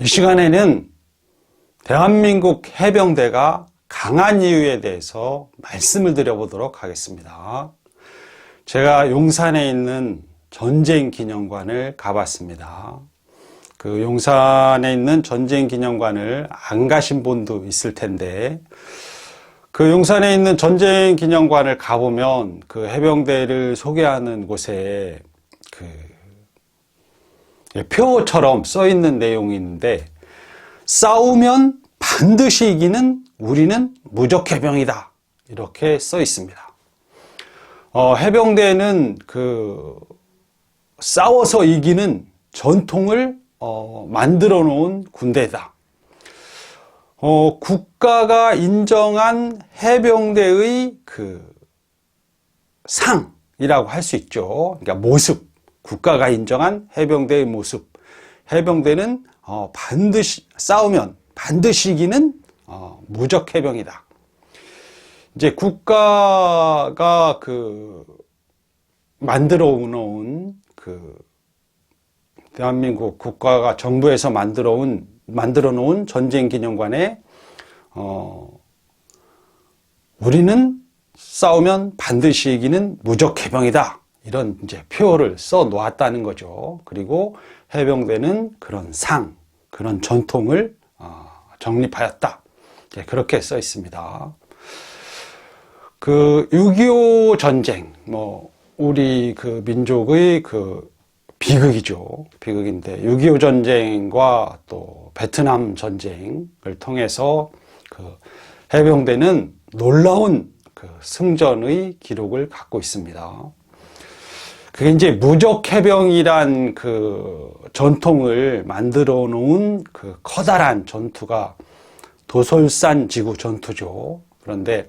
이 시간에는 대한민국 해병대가 강한 이유에 대해서 말씀을 드려보도록 하겠습니다. 제가 용산에 있는 전쟁기념관을 가봤습니다. 그 용산에 있는 전쟁기념관을 안 가신 분도 있을 텐데, 그 용산에 있는 전쟁기념관을 가보면 그 해병대를 소개하는 곳에 그 표처럼 써 있는 내용이 있는데, 싸우면 반드시 이기는 우리는 무적해병이다, 이렇게 써 있습니다. 해병대는 싸워서 이기는 전통을 만들어 놓은 군대다. 국가가 인정한 해병대의 상이라고 할 수 있죠. 그러니까 모습, 국가가 인정한 해병대의 모습. 해병대는 반드시 싸우면 반드시 이기는 무적해병이다. 이제 국가가 만들어 놓은 대한민국 국가가 정부에서 만들어 놓은 전쟁기념관에 우리는 싸우면 반드시 이기는 무적해병이다, 이런 이제 표를 써 놓았다는 거죠. 그리고 해병대는 그런 그런 전통을 정립하였다, 그렇게 써 있습니다. 6.25 전쟁, 우리 민족의 비극이죠. 비극인데, 6.25 전쟁과 또 베트남 전쟁을 통해서 해병대는 놀라운 승전의 기록을 갖고 있습니다. 그게 이제 무적해병이란 전통을 만들어 놓은 커다란 전투가 도솔산지구 전투죠. 그런데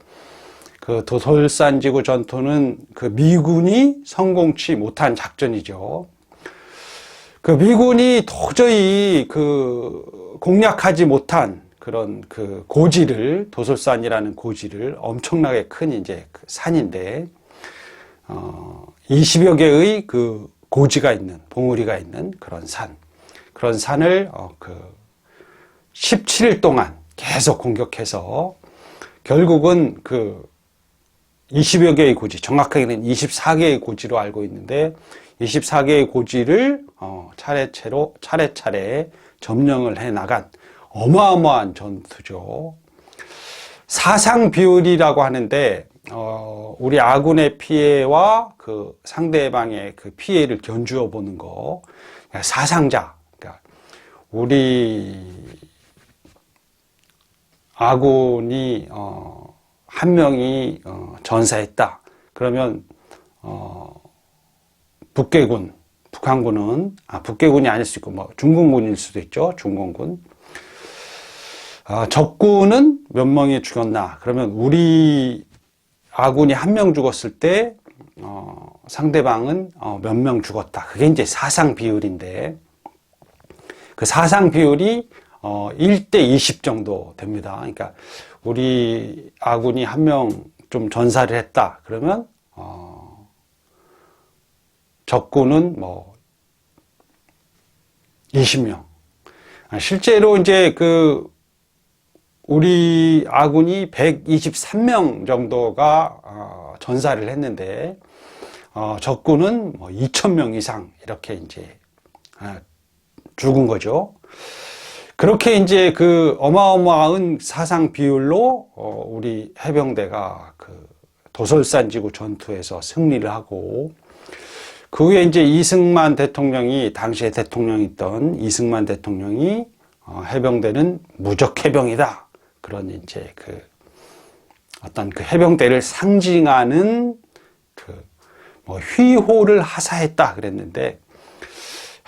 도솔산지구 전투는 미군이 성공치 못한 작전이죠. 미군이 도저히 공략하지 못한 그런 도솔산이라는 고지를, 엄청나게 큰 이제 산인데, 20여 개의 고지가 있는, 봉우리가 있는 그런 산을 17일 동안 계속 공격해서 결국은 20여 개의 고지, 정확하게는 24개의 고지로 알고 있는데, 24개의 고지를 차례차례 점령을 해 나간 어마어마한 전투죠. 사상 비율이라고 하는데, 우리 아군의 피해와 상대방의 피해를 견주어 보는 거, 사상자, 그러니까 우리 아군이 한 명이 전사했다, 그러면 북한군은 북괴군이 아닐 수 있고 중공군일 수도 있죠. 중공군. 적군은 몇 명이 죽였나, 그러면 우리 아군이 한 명 죽었을 때 상대방은 몇 명 죽었다. 그게 이제 사상 비율인데, 그 사상 비율이 1대 20 정도 됩니다. 그러니까 우리 아군이 한 명 좀 전사를 했다, 그러면 적군은 20명. 실제로 이제 우리 아군이 123명 정도가 전사를 했는데, 적군은 2,000명 이상 이렇게 이제 죽은 거죠. 그렇게 이제 어마어마한 사상 비율로 우리 해병대가 도솔산지구 전투에서 승리를 하고, 그 후에 이제 이승만 대통령이, 당시에 대통령이었던 이승만 대통령이 해병대는 무적해병이다, 그런 이제 어떤 해병대를 상징하는 휘호를 하사했다 그랬는데,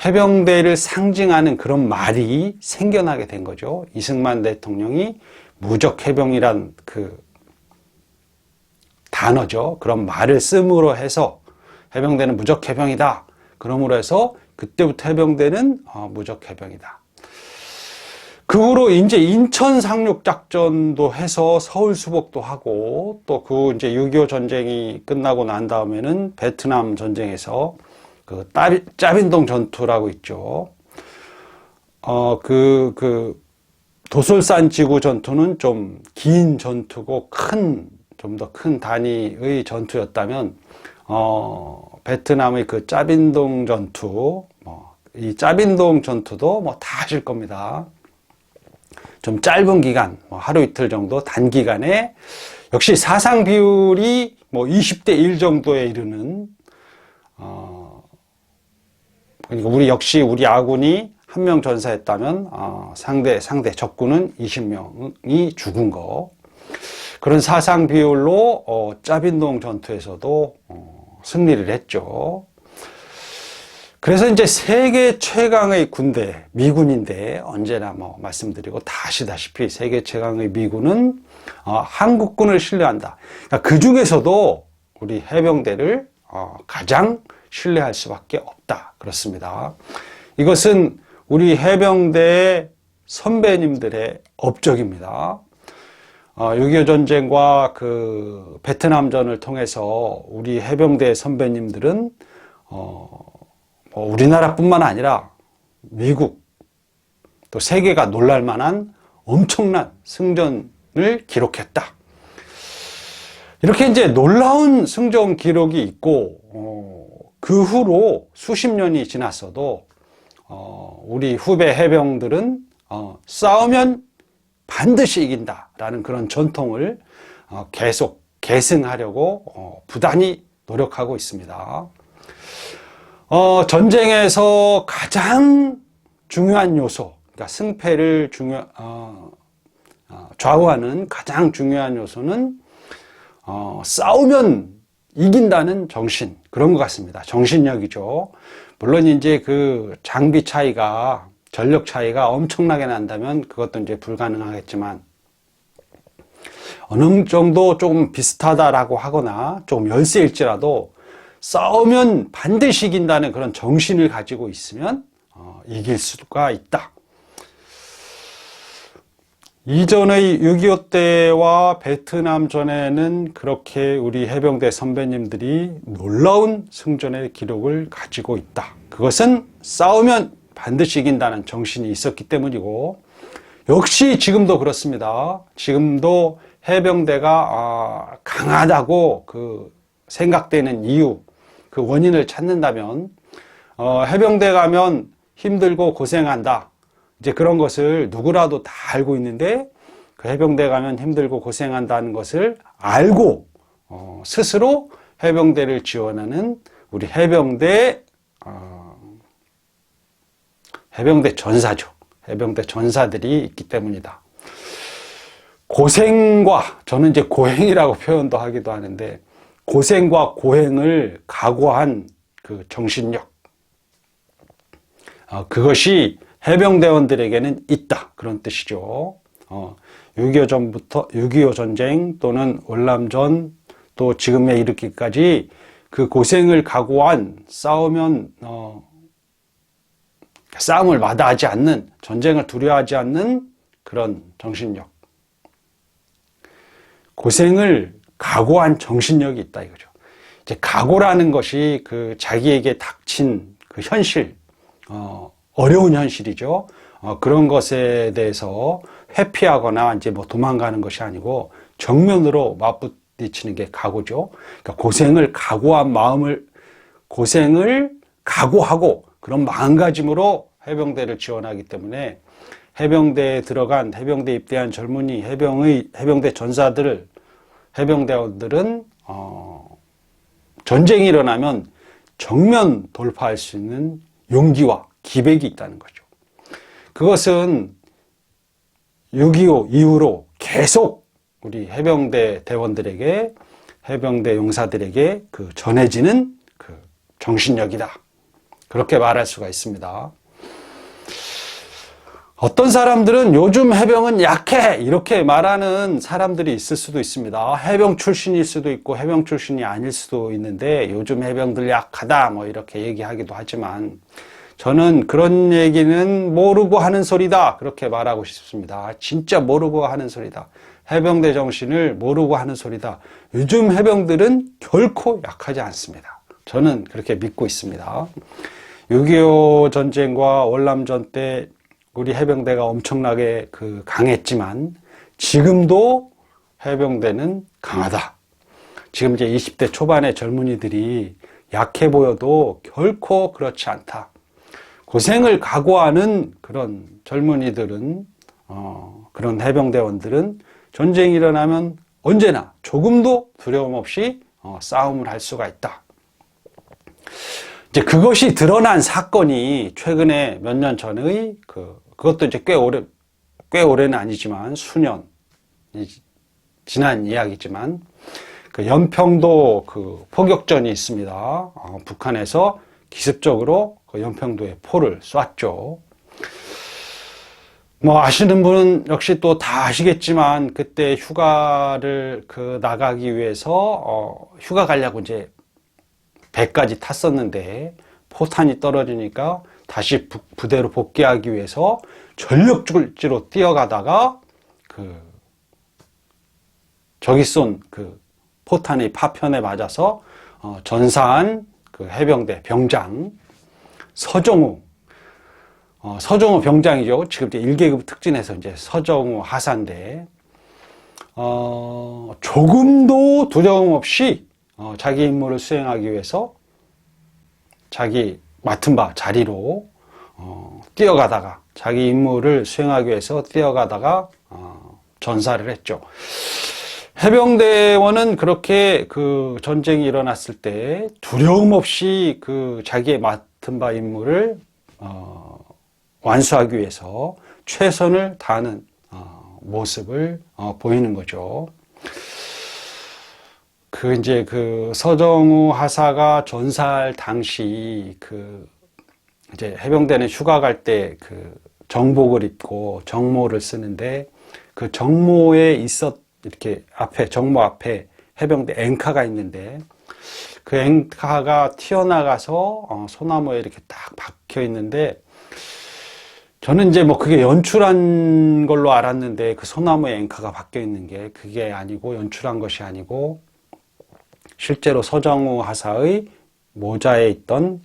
해병대를 상징하는 그런 말이 생겨나게 된 거죠. 이승만 대통령이 무적해병이란 단어죠. 그런 말을 씀으로 해서 해병대는 무적해병이다, 그러므로 해서 그때부터 해병대는 무적해병이다. 그 후로 이제 인천 상륙작전도 해서 서울 수복도 하고, 또 이제 6.25 전쟁이 끝나고 난 다음에는 베트남 전쟁에서 짜빈동 전투라고 있죠. 도솔산 지구 전투는 좀 긴 전투고 좀 더 큰 단위의 전투였다면, 베트남의 그 짜빈동 전투, 이 짜빈동 전투도 다 아실 겁니다. 좀 짧은 기간, 하루 이틀 정도 단기간에 역시 사상 비율이 20대 1 정도에 이르는, 그러니까 우리 아군이 한 명 전사했다면, 상대 적군은 20명이 죽은 거. 그런 사상 비율로, 짜빈동 전투에서도, 승리를 했죠. 그래서 이제 세계 최강의 군대, 미군인데, 언제나 말씀드리고 다 아시다시피 세계 최강의 미군은, 한국군을 신뢰한다. 그러니까 그 중에서도 우리 해병대를, 가장 신뢰할 수밖에 없다. 그렇습니다. 이것은 우리 해병대 선배님들의 업적입니다. 6.25 전쟁과 그 베트남전을 통해서 우리 해병대 선배님들은 우리나라뿐만 아니라 미국 또 세계가 놀랄 만한 엄청난 승전을 기록했다. 이렇게 이제 놀라운 승전 기록이 있고 그 후로 수십 년이 지났어도 우리 후배 해병들은 싸우면 반드시 이긴다라는 그런 전통을 계속 계승하려고 부단히 노력하고 있습니다. 전쟁에서 가장 중요한 요소, 그러니까 승패를 좌우하는 가장 중요한 요소는 싸우면 이긴다는 정신, 그런 것 같습니다. 정신력이죠. 물론 이제 그 장비 차이가, 전력 차이가 엄청나게 난다면 그것도 이제 불가능하겠지만, 어느 정도 조금 비슷하다라고 하거나 조금 열세일지라도 싸우면 반드시 이긴다는 그런 정신을 가지고 있으면 이길 수가 있다. 이전의 6.25 때와 베트남 전에는 그렇게 우리 해병대 선배님들이 놀라운 승전의 기록을 가지고 있다. 그것은 싸우면 반드시 이긴다는 정신이 있었기 때문이고, 역시 지금도 그렇습니다. 지금도 해병대가 강하다고 그 생각되는 이유, 그 원인을 찾는다면, 해병대 가면 힘들고 고생한다. 이제 그런 것을 누구라도 다 알고 있는데, 그 해병대 가면 힘들고 고생한다는 것을 알고 스스로 해병대를 지원하는 우리 해병대 전사죠. 해병대 전사들이 있기 때문이다. 고생과, 저는 이제 고행이라고 표현도 하기도 하는데, 고생과 고행을 각오한 그 정신력, 그것이 해병대원들에게는 있다. 그런 뜻이죠. 6.25 전쟁 또는 월남전 또 지금에 이르기까지 그 고생을 각오한 싸움을 마다하지 않는, 전쟁을 두려워하지 않는 그런 정신력. 고생을 각오한 정신력이 있다 이거죠. 이제 각오라는 것이 그 자기에게 닥친 그 현실, 어려운 현실이죠. 그런 것에 대해서 회피하거나 이제 도망가는 것이 아니고 정면으로 맞부딪히는 게 각오죠. 그러니까 고생을 각오하고 그런 마음가짐으로 해병대를 지원하기 때문에 해병대에 들어간, 해병대에 입대한 젊은이, 해병대 해병대원들은 전쟁이 일어나면 정면 돌파할 수 있는 용기와 기백이 있다는 거죠. 그것은 6.25 이후로 계속 우리 해병대 대원들에게, 해병대 용사들에게 그 전해지는 그 정신력이다. 그렇게 말할 수가 있습니다. 어떤 사람들은 요즘 해병은 약해! 이렇게 말하는 사람들이 있을 수도 있습니다. 해병 출신일 수도 있고 해병 출신이 아닐 수도 있는데 요즘 해병들 약하다 이렇게 얘기하기도 하지만, 저는 그런 얘기는 모르고 하는 소리다. 그렇게 말하고 싶습니다. 진짜 모르고 하는 소리다. 해병대 정신을 모르고 하는 소리다. 요즘 해병들은 결코 약하지 않습니다. 저는 그렇게 믿고 있습니다. 6.25 전쟁과 월남전 때 우리 해병대가 엄청나게 강했지만 지금도 해병대는 강하다. 지금 이제 20대 초반의 젊은이들이 약해 보여도 결코 그렇지 않다. 고생을 각오하는 그런 젊은이들은, 그런 해병대원들은 전쟁이 일어나면 언제나 조금도 두려움 없이 싸움을 할 수가 있다. 이제 그것이 드러난 사건이 최근에 몇 년 전의 그것도 이제 꽤 오래는 아니지만 수년 지난 이야기지만 연평도 포격전이 있습니다. 북한에서 기습적으로 연평도에 포를 쐈죠. 뭐 아시는 분은 역시 또 다 아시겠지만 그때 휴가를 나가기 위해서 휴가 가려고 이제 배까지 탔었는데 포탄이 떨어지니까 다시 부대로 복귀하기 위해서 전력질주로 뛰어가다가 적이 쏜 포탄의 파편에 맞아서 전사한 해병대 병장 서정우 병장이죠. 지금 이제 1계급 특진에서 이제 서정우 하사인데 조금도 두려움 없이 자기 임무를 수행하기 위해서 자기 맡은 바 자리로 뛰어가다가 자기 임무를 수행하기 위해서 뛰어가다가 전사를 했죠. 해병대원은 그렇게 전쟁이 일어났을 때 두려움 없이 자기의 맡은 바 임무를 완수하기 위해서 최선을 다하는 모습을 보이는 거죠. 이제 서정우 하사가 전사할 당시 이제 해병대는 휴가 갈 때 정복을 입고 정모를 쓰는데 정모에 이렇게 정모 앞에 해병대 앵카가 있는데 그 앵카가 튀어나가서 소나무에 이렇게 딱 박혀 있는데 저는 이제 그게 연출한 걸로 알았는데 소나무에 앵카가 박혀 있는 게 그게 아니고 연출한 것이 아니고 실제로 서정우 하사의 모자에 있던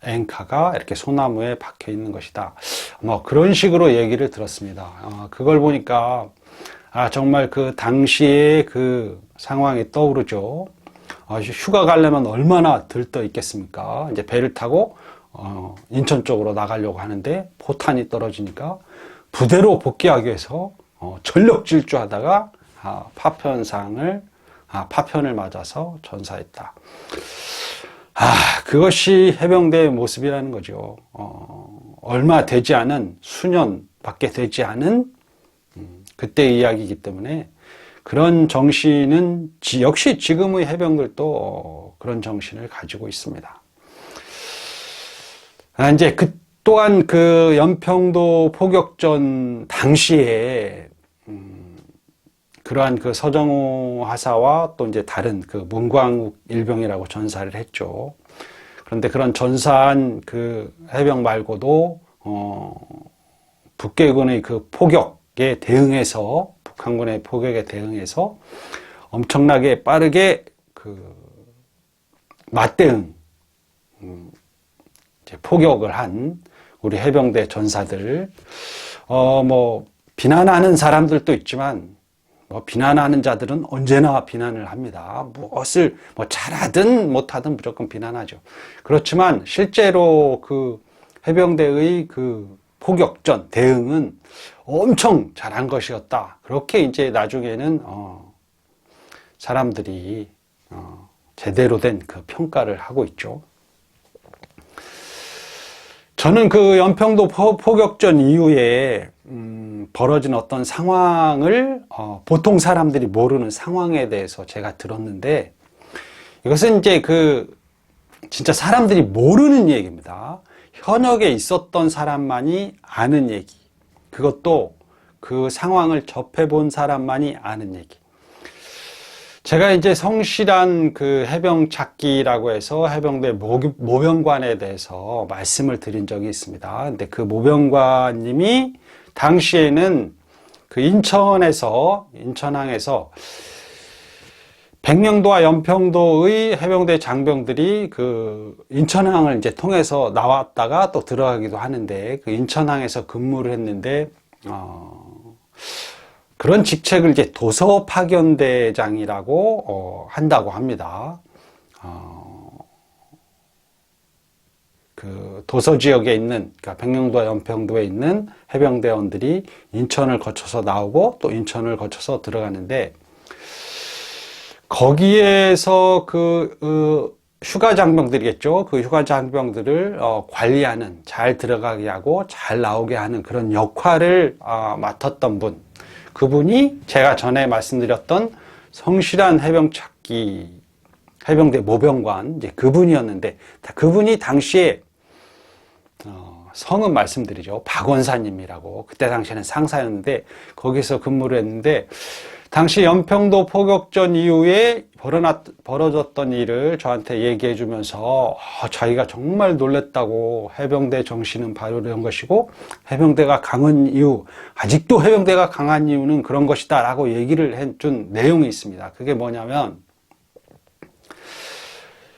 앵카가 이렇게 소나무에 박혀 있는 것이다. 그런 식으로 얘기를 들었습니다. 그걸 보니까 정말 당시의 상황이 떠오르죠. 휴가 가려면 얼마나 들떠 있겠습니까? 이제 배를 타고 인천 쪽으로 나가려고 하는데 포탄이 떨어지니까 부대로 복귀하기 위해서 전력 질주하다가 파편을 맞아서 전사했다. 그것이 해병대의 모습이라는 거죠. 얼마 되지 않은 수년밖에 되지 않은 그때의 이야기이기 때문에 그런 정신은 역시 지금의 해병들도 그런 정신을 가지고 있습니다. 이제 또한 연평도 포격전 당시에 그러한 서정우 하사와 또 이제 다른 문광욱 일병이라고 전사를 했죠. 그런데 그런 전사한 해병 말고도 북괴군의 포격에 대응해서 북한군의 포격에 대응해서 엄청나게 빠르게 맞대응 포격을 한 우리 해병대 전사들 비난하는 사람들도 있지만 비난하는 자들은 언제나 비난을 합니다. 무엇을 잘하든 못하든 무조건 비난하죠. 그렇지만 실제로 해병대의 포격전 대응은 엄청 잘한 것이었다. 그렇게 이제 나중에는 사람들이 제대로 된 평가를 하고 있죠. 저는 연평도 포격전 이후에 벌어진 어떤 상황을 보통 사람들이 모르는 상황에 대해서 제가 들었는데 이것은 이제 진짜 사람들이 모르는 얘기입니다. 현역에 있었던 사람만이 아는 얘기. 그것도 그 상황을 접해본 사람만이 아는 얘기. 제가 이제 성실한 해병 찾기라고 해서 해병대 모병관에 대해서 말씀을 드린 적이 있습니다. 근데 모병관님이 당시에는 인천항에서 백령도와 연평도의 해병대 장병들이 그 인천항을 이제 통해서 나왔다가 또 들어가기도 하는데, 그 인천항에서 근무를 했는데, 그런 직책을 이제 도서파견대장이라고 한다고 합니다. 그 도서 지역에 있는, 그러니까 백령도와 연평도에 있는 해병대원들이 인천을 거쳐서 나오고 또 인천을 거쳐서 들어가는데, 거기에서 휴가 장병들이겠죠. 그 휴가 장병들을 관리하는, 잘 들어가게 하고 잘 나오게 하는 그런 역할을 맡았던 분. 그분이 제가 전에 말씀드렸던 성실한 해병찾기 해병대 모병관, 이제 그분이었는데, 그분이 당시에 성은 말씀드리죠. 박원사님이라고. 그때 당시에는 상사였는데 거기서 근무를 했는데, 당시 연평도 포격전 이후에 벌어졌던 일을 저한테 얘기해 주면서 자기가 정말 놀랬다고, 해병대 정신은 바로 이런 것이고 해병대가 강한 이유, 아직도 해병대가 강한 이유는 그런 것이다 라고 얘기를 해준 내용이 있습니다. 그게 뭐냐면,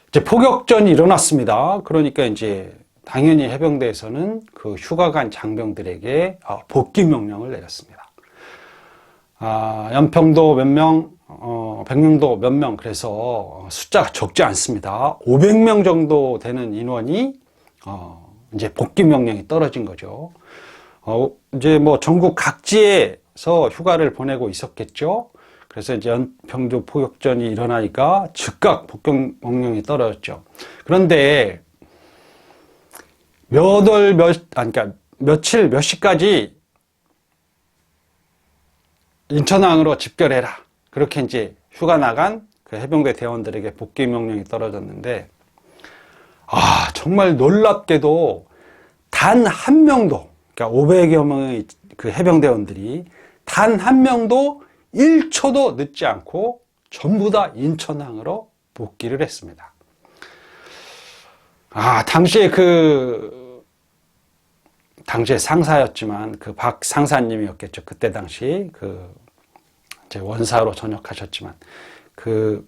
이제 포격전이 일어났습니다. 그러니까 이제 당연히 해병대에서는 그 휴가 간 장병들에게 복귀 명령을 내렸습니다. 연평도 몇 명, 백령도 몇 명, 그래서 숫자가 적지 않습니다. 500명 정도 되는 인원이 이제 복귀 명령이 떨어진 거죠. 이제 뭐 전국 각지에서 휴가를 보내고 있었겠죠. 그래서 이제 연평도 포격전이 일어나니까 즉각 복귀 명령이 떨어졌죠. 그런데 그러니까 며칠 몇 시까지 인천항으로 집결해라. 그렇게 이제 휴가 나간 그 해병대 대원들에게 복귀 명령이 떨어졌는데, 정말 놀랍게도 단 한 명도, 그러니까 500여 명의 그 해병대원들이 단 한 명도 1초도 늦지 않고 전부 다 인천항으로 복귀를 했습니다. 당시에 상사였지만 그 박 상사님이었겠죠. 그때 당시 이제 원사로 전역하셨지만 그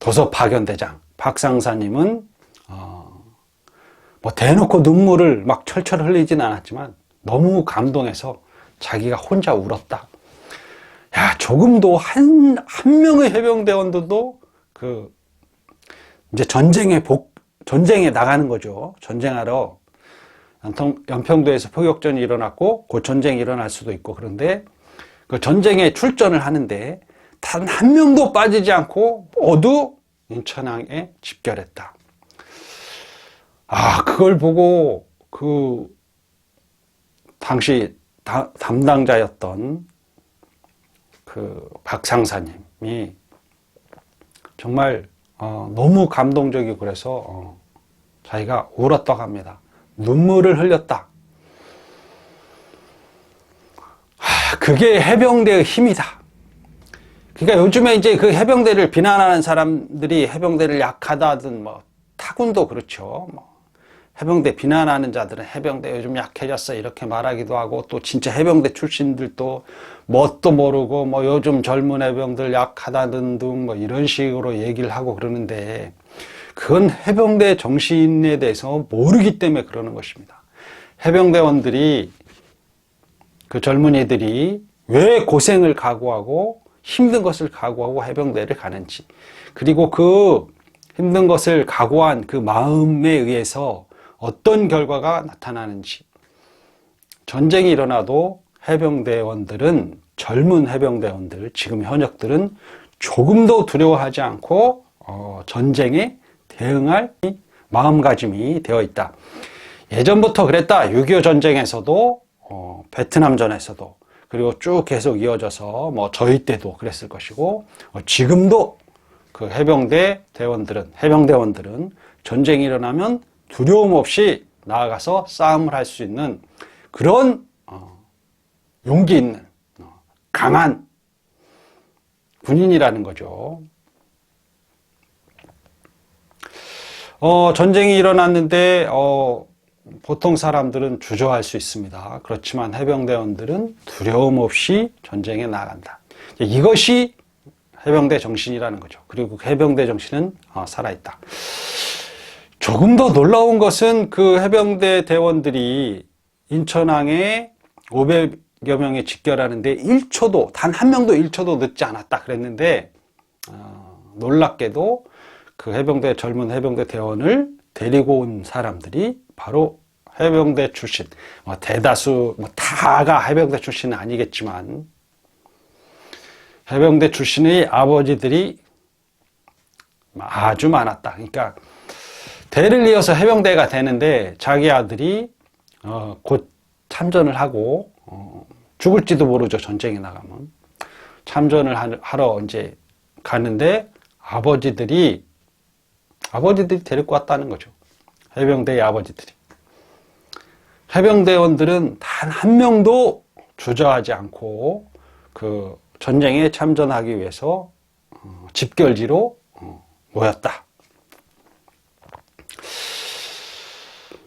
도서파견대장 박 상사님은 뭐 대놓고 눈물을 막 철철 흘리진 않았지만 너무 감동해서 자기가 혼자 울었다. 야, 조금도 한 명의 해병대원들도 이제 전쟁에 나가는 거죠. 전쟁하러. 연평도에서 포격전이 일어났고 곧 전쟁이 일어날 수도 있고, 그런데 그 전쟁에 출전을 하는데 단 한 명도 빠지지 않고 모두 인천항에 집결했다. 그걸 보고 당시 담당자였던 그 박 상사님이 정말 너무 감동적이고 그래서 자기가 울었다고 합니다. 눈물을 흘렸다. 그게 해병대의 힘이다. 그러니까 요즘에 이제 그 해병대를 비난하는 사람들이 해병대를 약하다든, 뭐 타군도 그렇죠. 해병대 비난하는 자들은 해병대 요즘 약해졌어 이렇게 말하기도 하고, 또 진짜 해병대 출신들도 뭣도 모르고 뭐 요즘 젊은 해병들 약하다든 등 뭐 이런 식으로 얘기를 하고 그러는데, 그건 해병대 정신에 대해서 모르기 때문에 그러는 것입니다. 해병대원들이, 그 젊은이들이 왜 고생을 각오하고 힘든 것을 각오하고 해병대를 가는지, 그리고 그 힘든 것을 각오한 그 마음에 의해서 어떤 결과가 나타나는지, 전쟁이 일어나도 해병대원들은, 젊은 해병대원들, 지금 현역들은 조금도 두려워하지 않고 전쟁에 대응할 마음가짐이 되어 있다. 예전부터 그랬다. 6.25 전쟁에서도, 베트남전에서도, 그리고 쭉 계속 이어져서 뭐 저희 때도 그랬을 것이고, 지금도 그 해병대원들은 전쟁이 일어나면 두려움 없이 나아가서 싸움을 할 수 있는 그런 용기 있는 강한 군인이라는 거죠. 전쟁이 일어났는데 보통 사람들은 주저할 수 있습니다. 그렇지만 해병대원들은 두려움 없이 전쟁에 나간다. 이것이 해병대 정신이라는 거죠. 그리고 그 해병대 정신은 살아있다. 조금 더 놀라운 것은 그 해병대 대원들이 인천항에 500여 명에 직결하는데 1초도, 단 한 명도 1초도 늦지 않았다 그랬는데, 놀랍게도 그 젊은 해병대 대원을 데리고 온 사람들이 바로 해병대 출신, 대다수, 다가 해병대 출신은 아니겠지만, 해병대 출신의 아버지들이 아주 많았다. 그러니까, 대를 이어서 해병대가 되는데, 자기 아들이, 곧 참전을 하고, 죽을지도 모르죠. 전쟁에 나가면. 참전을 하러 이제 가는데, 아버지들이 데리고 왔다는 거죠. 해병대의 아버지들이. 해병대원들은 단 한 명도 주저하지 않고 그 전쟁에 참전하기 위해서 집결지로 모였다.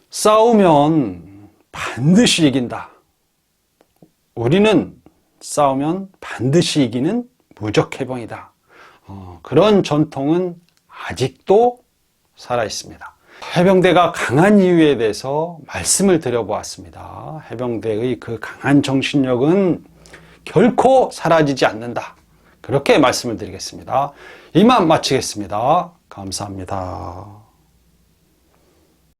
싸우면 반드시 이긴다. 우리는 싸우면 반드시 이기는 무적해병이다. 그런 전통은 아직도 살아 있습니다. 해병대가 강한 이유에 대해서 말씀을 드려보았습니다. 해병대의 그 강한 정신력은 결코 사라지지 않는다. 그렇게 말씀을 드리겠습니다. 이만 마치겠습니다. 감사합니다.